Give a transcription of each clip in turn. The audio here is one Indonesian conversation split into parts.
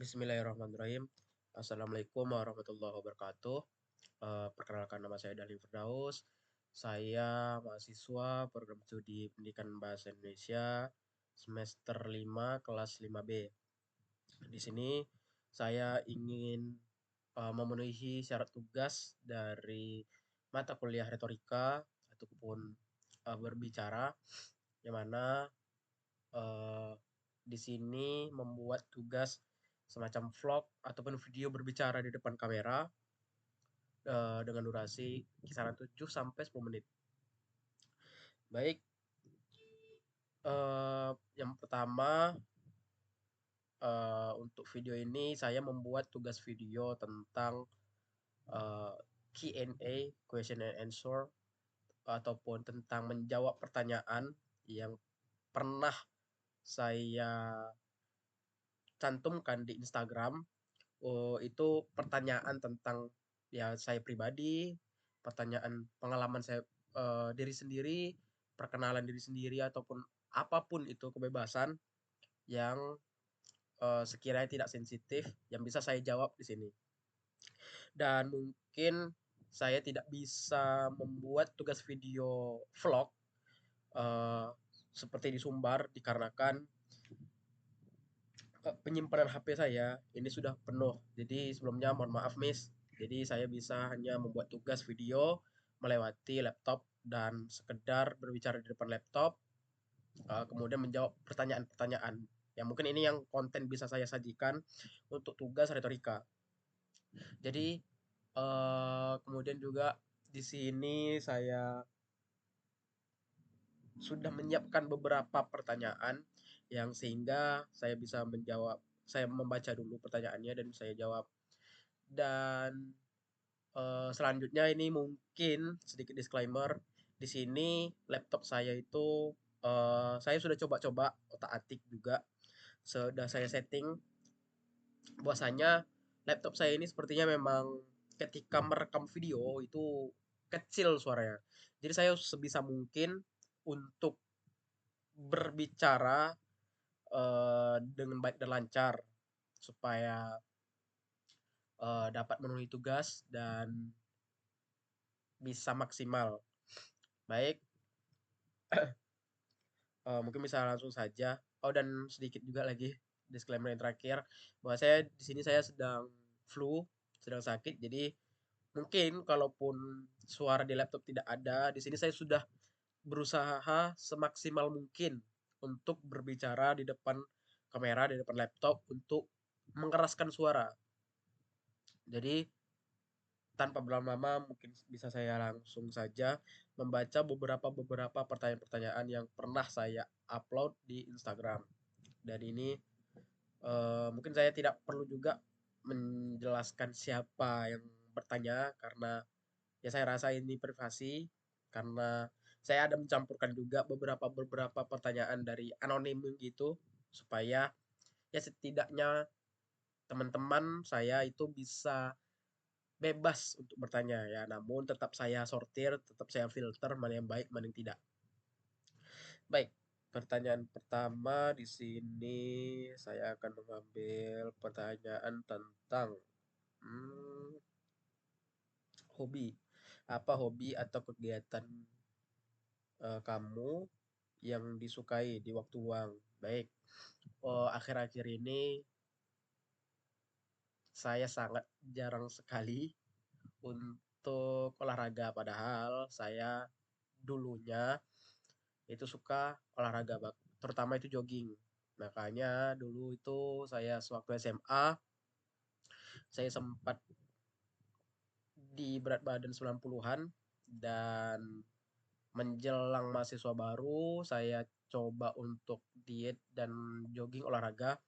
Bismillahirrahmanirrahim. Assalamualaikum warahmatullahi wabarakatuh. Perkenalkan nama saya Dahlia Firdaus. Saya mahasiswa program studi Pendidikan Bahasa Indonesia semester 5 kelas 5B. Di sini saya ingin memenuhi syarat tugas dari mata kuliah retorika ataupun berbicara, yang mana eh, di sini membuat tugas semacam vlog ataupun video berbicara di depan kamera dengan durasi kisaran 7 sampai 10 menit. Baik, yang pertama untuk video ini saya membuat tugas video tentang eh, Q&A, question and answer, ataupun tentang menjawab pertanyaan yang pernah saya cantumkan di Instagram. Itu pertanyaan tentang ya saya pribadi, pertanyaan pengalaman saya, diri sendiri, perkenalan diri sendiri, ataupun apapun itu kebebasan yang sekiranya tidak sensitif yang bisa saya jawab di sini. Dan mungkin saya tidak bisa membuat tugas video vlog eh, seperti di Sumbar dikarenakan penyimpanan HP saya ini sudah penuh. Jadi sebelumnya mohon maaf Miss. Jadi saya bisa hanya membuat tugas video melewati laptop dan sekedar berbicara di depan laptop, kemudian menjawab pertanyaan-pertanyaan. Ya mungkin ini yang konten bisa saya sajikan untuk tugas retorika. Jadi kemudian juga di sini saya sudah menyiapkan beberapa pertanyaan yang sehingga saya bisa menjawab. Saya membaca dulu pertanyaannya dan saya jawab. Dan selanjutnya ini mungkin sedikit disclaimer. Di sini laptop saya itu saya sudah coba-coba otak-atik juga. Sudah saya setting bahwasanya laptop saya ini sepertinya memang ketika merekam video itu kecil suaranya. Jadi saya sebisa mungkin untuk berbicara dengan baik dan lancar supaya dapat memenuhi tugas dan bisa maksimal. Baik, mungkin bisa langsung saja. Oh, dan sedikit juga lagi disclaimer yang terakhir bahwa saya di sini saya sedang flu, sedang sakit. Jadi mungkin kalaupun suara di laptop tidak ada, di sini saya sudah berusaha semaksimal mungkin untuk berbicara di depan kamera, di depan laptop untuk mengeraskan suara. Jadi tanpa berlama-lama mungkin bisa saya langsung saja membaca beberapa pertanyaan-pertanyaan yang pernah saya upload di Instagram. Dan ini mungkin saya tidak perlu juga menjelaskan siapa yang bertanya karena ya saya rasa ini privasi, karena saya ada mencampurkan juga beberapa pertanyaan dari anonim gitu supaya ya setidaknya teman-teman saya itu bisa bebas untuk bertanya ya, namun tetap saya sortir, tetap saya filter mana yang baik, mana yang tidak. Baik, pertanyaan pertama di sini saya akan mengambil pertanyaan tentang hmm, hobi. Apa hobi atau kegiatan kamu yang disukai di waktu luang? Baik, akhir-akhir ini saya sangat jarang sekali untuk olahraga, padahal saya dulunya itu suka olahraga, terutama itu jogging. Makanya dulu itu saya sewaktu SMA saya sempat di berat badan 90-an, dan menjelang mahasiswa baru saya coba untuk diet dan jogging olahraga,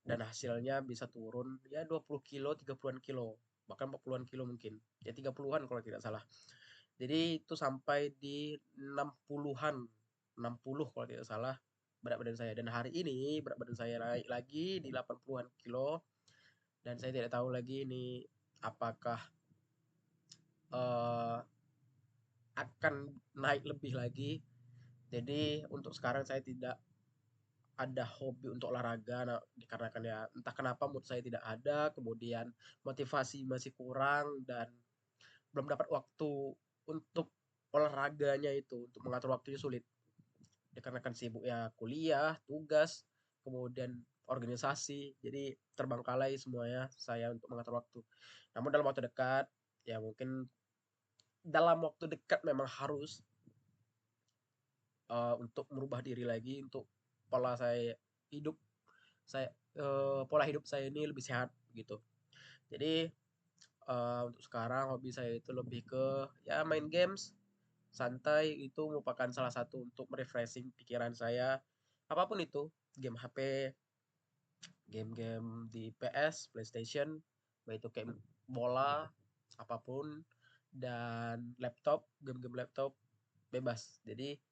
dan hasilnya bisa turun ya 20 kilo, 30-an kilo, bahkan 40-an kilo mungkin. Ya 30-an kalau tidak salah. Jadi itu sampai di 60-an, 60 kalau tidak salah berat badan saya. Dan hari ini berat badan saya naik lagi di 80-an kilo, dan saya tidak tahu lagi ini apakah eh, akan naik lebih lagi. Jadi untuk sekarang saya tidak ada hobi untuk olahraga. Nah, dikarenakan ya entah kenapa mood saya tidak ada, kemudian motivasi masih kurang dan belum dapat waktu untuk olahraganya itu, untuk mengatur waktunya sulit. Dikarenakan sibuk ya kuliah, tugas, kemudian organisasi. Jadi terbengkalai semuanya saya untuk mengatur waktu. Namun dalam waktu dekat, ya mungkin dalam waktu dekat memang harus untuk merubah diri lagi untuk pola saya hidup saya pola hidup saya ini lebih sehat gitu. Jadi untuk sekarang hobi saya itu lebih ke ya main games santai, itu merupakan salah satu untuk refreshing pikiran saya. Apapun itu, game HP, game-game di PS, PlayStation, baik itu kayak bola, apapun, dan laptop, game-game laptop bebas. Jadi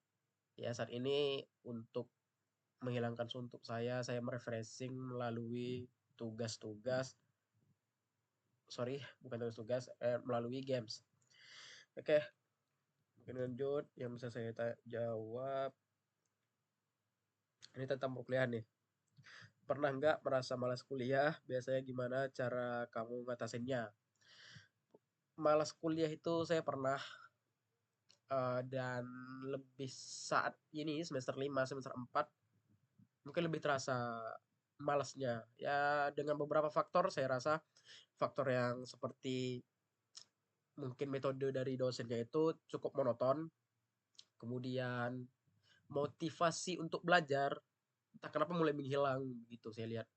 ya saat ini untuk menghilangkan suntuk saya merefreshing melalui tugas-tugas, sorry, bukan tugas-tugas, melalui games. Oke, mungkin lanjut yang bisa saya jawab. Ini tentang perkuliahan nih. Pernah nggak merasa malas kuliah? Biasanya gimana cara kamu ngatasinnya? Malas kuliah itu saya pernah, dan lebih saat ini semester 5 semester 4 mungkin lebih terasa malasnya. Ya dengan beberapa faktor saya rasa, faktor yang seperti mungkin metode dari dosennya itu cukup monoton, kemudian motivasi untuk belajar entah kenapa mulai menghilang gitu saya lihat.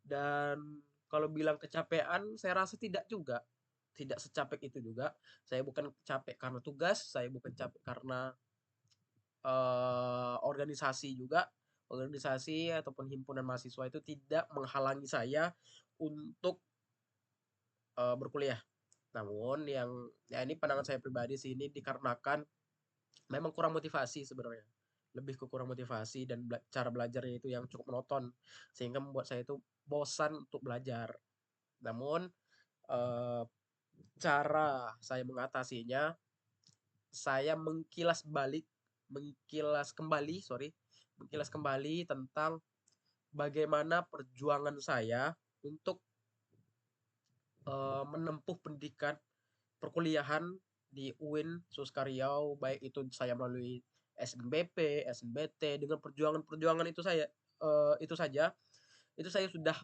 Dan kalau bilang kecapean saya rasa tidak juga, tidak secapek itu juga. Saya bukan capek karena tugas, saya bukan capek karena organisasi juga. Organisasi ataupun himpunan mahasiswa itu tidak menghalangi saya untuk berkuliah. Namun yang ya ini pandangan saya pribadi sih, ini dikarenakan memang kurang motivasi sebenarnya. Lebih ke kurang motivasi dan cara belajarnya itu yang cukup monoton sehingga membuat saya itu bosan untuk belajar. Namun eh, cara saya mengatasinya, saya mengkilas kembali tentang bagaimana perjuangan saya untuk menempuh pendidikan perkuliahan di UIN Suskariau, baik itu saya melalui SNBP, SNBT, dengan perjuangan-perjuangan itu saja, itu saya sudah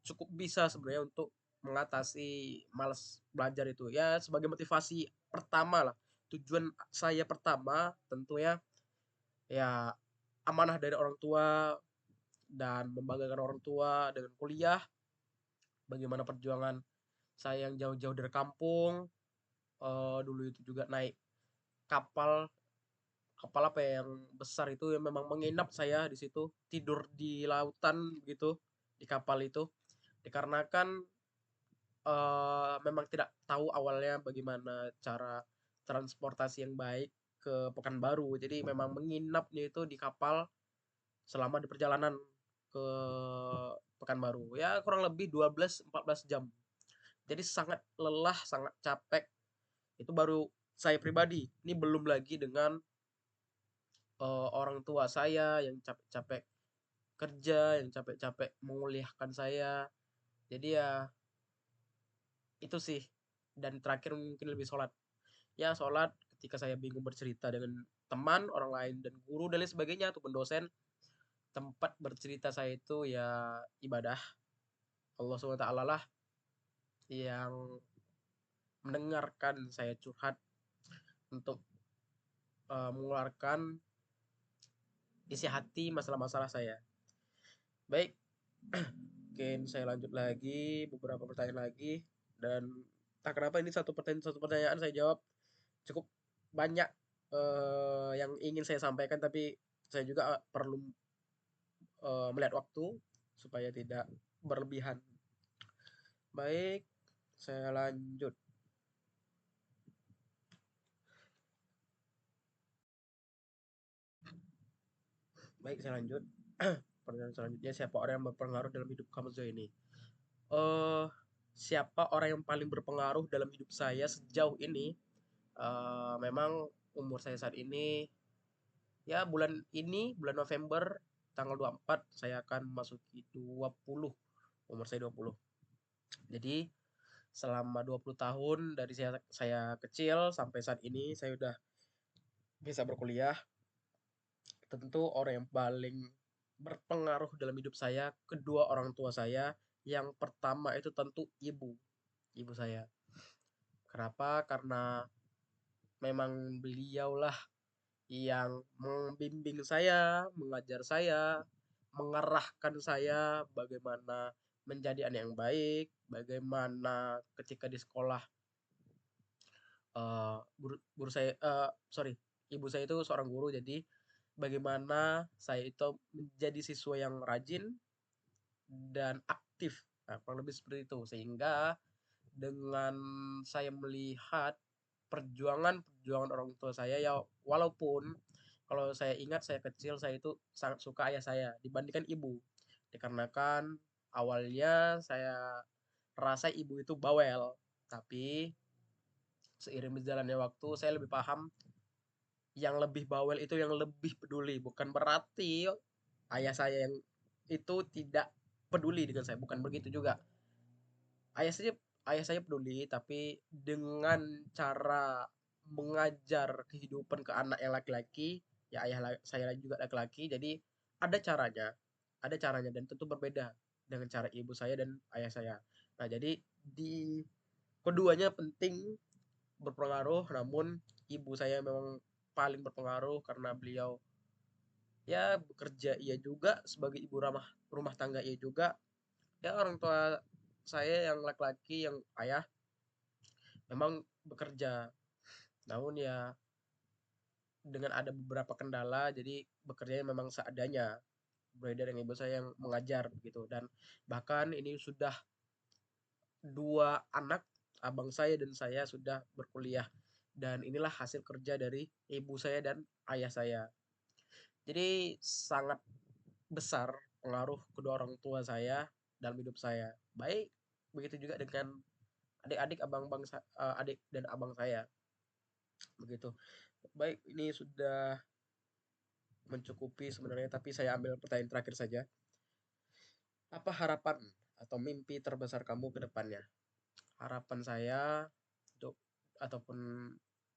cukup bisa sebenarnya untuk mengatasi malas belajar itu. Ya sebagai motivasi pertama lah, tujuan saya pertama tentunya ya amanah dari orang tua dan membanggakan orang tua dengan kuliah, bagaimana perjuangan saya yang jauh-jauh dari kampung, dulu itu juga naik kapal kapal apa ya yang besar itu yang memang menginap saya di situ, tidur di lautan gitu, di kapal itu. Dikarenakan memang tidak tahu awalnya bagaimana cara transportasi yang baik ke Pekanbaru. Jadi memang menginapnya itu di kapal selama di perjalanan ke Pekanbaru. Ya kurang lebih 12-14 jam. Jadi sangat lelah, sangat capek. Itu baru saya pribadi. Ini belum lagi dengan orang tua saya yang capek-capek kerja, yang capek-capek menguliahkan saya. Jadi ya itu sih. Dan terakhir mungkin lebih sholat. Ya sholat ketika saya bingung bercerita dengan teman, orang lain, dan guru dan lain sebagainya, ataupun dosen, tempat bercerita saya itu ya ibadah. Allah SWT lah yang mendengarkan saya curhat untuk mengeluarkan isi hati masalah-masalah saya. Baik, mungkin saya lanjut lagi beberapa pertanyaan lagi, dan tak kenapa ini satu pertanyaan saya jawab cukup banyak yang ingin saya sampaikan, tapi saya juga perlu melihat waktu supaya tidak berlebihan. Baik, saya lanjut. Baik, saya lanjut. Pertanyaan selanjutnya, siapa orang yang berpengaruh dalam hidup kamu sejauh ini? Eh, siapa orang yang paling berpengaruh dalam hidup saya sejauh ini? Memang umur saya saat ini, ya bulan ini, bulan November, tanggal 24 saya akan memasuki 20, umur saya 20. Jadi selama 20 tahun dari saya kecil sampai saat ini saya udah bisa berkuliah. Tentu orang yang paling berpengaruh dalam hidup saya, kedua orang tua saya. Yang pertama itu tentu ibu saya. Kenapa? Karena memang beliaulah yang membimbing saya, mengajar saya, mengarahkan saya bagaimana menjadi anak yang baik, bagaimana ketika di sekolah, guru saya, sorry, ibu saya itu seorang guru, jadi bagaimana saya itu menjadi siswa yang rajin dan aktif. Nah, kurang lebih seperti itu. Sehingga dengan saya melihat perjuangan-perjuangan orang tua saya, ya walaupun kalau saya ingat saya kecil saya itu sangat suka ayah saya dibandingkan ibu. Dikarenakan awalnya saya rasa ibu itu bawel, tapi seiring berjalannya waktu saya lebih paham yang lebih bawel itu yang lebih peduli. Bukan berarti ayah saya yang itu tidak peduli dengan saya, bukan begitu juga. Ayah saya ayah saya peduli, tapi dengan cara mengajar kehidupan ke anak yang laki-laki, ya saya juga laki-laki, jadi ada caranya, ada caranya dan tentu berbeda dengan cara ibu saya dan ayah saya. Nah, jadi di keduanya penting berpengaruh, namun ibu saya memang paling berpengaruh karena beliau ya bekerja iya juga sebagai ibu rumah tangga iya juga. Ya orang tua saya yang laki-laki yang ayah memang bekerja, namun ya dengan ada beberapa kendala jadi bekerjanya memang seadanya. Berbeda dengan ibu saya yang mengajar begitu, dan bahkan ini sudah dua anak abang saya dan saya sudah berkuliah, dan inilah hasil kerja dari ibu saya dan ayah saya. Jadi sangat besar pengaruh kedua orang tua saya dalam hidup saya. Baik begitu juga dengan adik-adik adik dan abang saya begitu. Baik, ini sudah mencukupi sebenarnya, tapi saya ambil pertanyaan terakhir saja. Apa harapan atau mimpi terbesar kamu ke depannya? Harapan saya untuk ataupun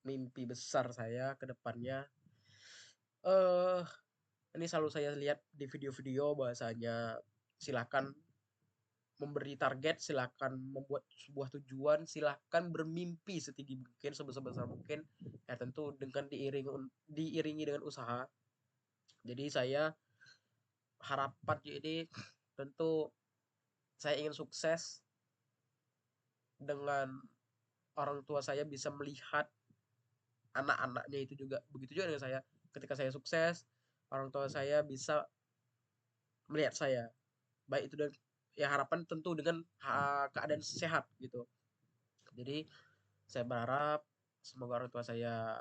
mimpi besar saya ke depannya, eh ini selalu saya lihat di video-video bahwasanya silakan memberi target, silakan membuat sebuah tujuan, silakan bermimpi setinggi mungkin, sebesar mungkin. Ya tentu dengan diiringi dengan usaha. Jadi saya harapan ini tentu saya ingin sukses dengan orang tua saya bisa melihat anak-anaknya itu juga. Begitu juga dengan saya. Ketika saya sukses, orang tua saya bisa melihat saya. Baik itu dan ya harapan tentu dengan keadaan sehat gitu. Jadi saya berharap semoga orang tua saya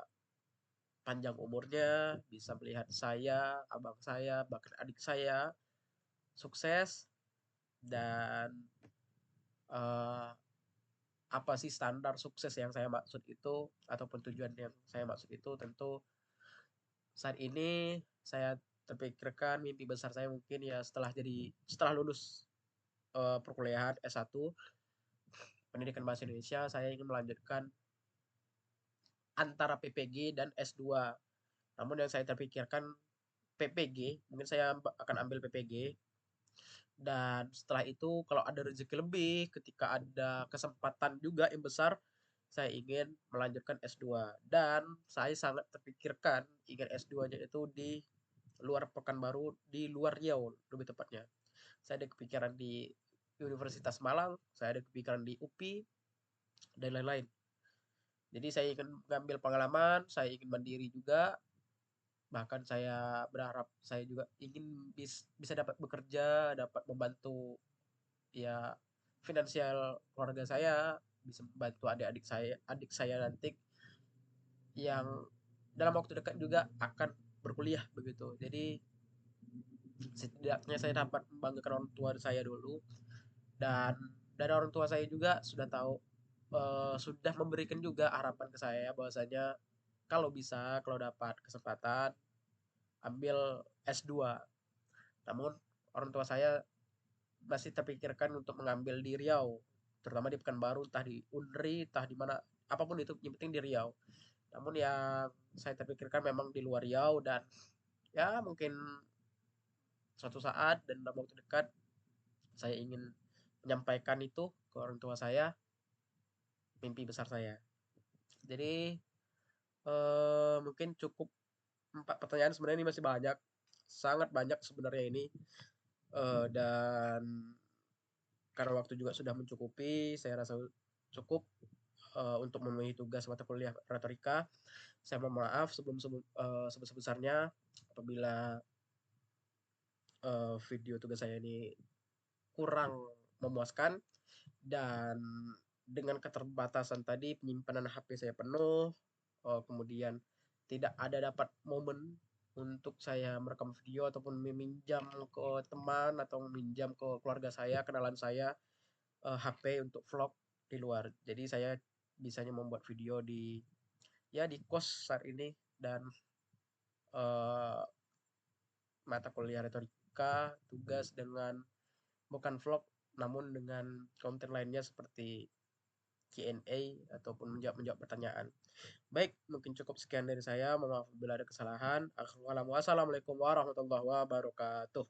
panjang umurnya, bisa melihat saya, abang saya, bahkan adik saya sukses, dan eh, apa sih standar sukses yang saya maksud itu ataupun tujuan yang saya maksud itu, tentu saat ini saya terpikirkan mimpi besar saya mungkin ya setelah lulus perkuliahan S1 Pendidikan Bahasa Indonesia, saya ingin melanjutkan antara PPG dan S2. Namun yang saya terpikirkan PPG, mungkin saya akan ambil PPG, dan setelah itu kalau ada rezeki lebih, ketika ada kesempatan juga yang besar, saya ingin melanjutkan S2, dan saya sangat terpikirkan ingin S2-nya itu di luar Pekanbaru, di luar Riau lebih tepatnya. Saya ada kepikiran di Universitas Malang, saya ada kepikiran di UPI dan lain-lain. Jadi saya ingin mengambil pengalaman, saya ingin mandiri juga, bahkan saya berharap saya juga ingin bisa dapat bekerja, dapat membantu ya finansial keluarga saya, bisa membantu adik saya nanti yang dalam waktu dekat juga akan berkuliah begitu. Jadi setidaknya saya dapat membanggakan orang tua saya dulu, dan dari orang tua saya juga sudah tahu, sudah memberikan juga harapan ke saya bahwasanya kalau bisa, kalau dapat kesempatan ambil S2. Namun orang tua saya masih terpikirkan untuk mengambil di Riau, terutama di Pekanbaru, entah di Unri, entah di mana, apapun itu, yang penting di Riau. Namun yang saya terpikirkan memang di luar Riau, dan ya mungkin suatu saat dan dalam waktu dekat saya ingin menyampaikan itu ke orang tua saya, mimpi besar saya. Jadi mungkin cukup 4 pertanyaan, sebenarnya ini masih banyak, sangat banyak sebenarnya ini, dan karena waktu juga sudah mencukupi, saya rasa cukup untuk memenuhi tugas mata kuliah retorika. Saya mohon maaf sebesar-besarnya apabila video tugas saya ini kurang memuaskan, dan dengan keterbatasan tadi penyimpanan HP saya penuh, kemudian tidak ada dapat momen untuk saya merekam video ataupun meminjam ke teman atau meminjam ke keluarga saya, kenalan saya, HP untuk vlog di luar. Jadi saya bisanya membuat video di, ya di kos saat ini, dan eh, mata kuliah retorika tugas dengan bukan vlog, namun dengan konten lainnya seperti Q&A ataupun menjawab pertanyaan. Baik, mungkin cukup sekian dari saya. Mohon maaf bila ada kesalahan. Assalamualaikum warahmatullahi wabarakatuh.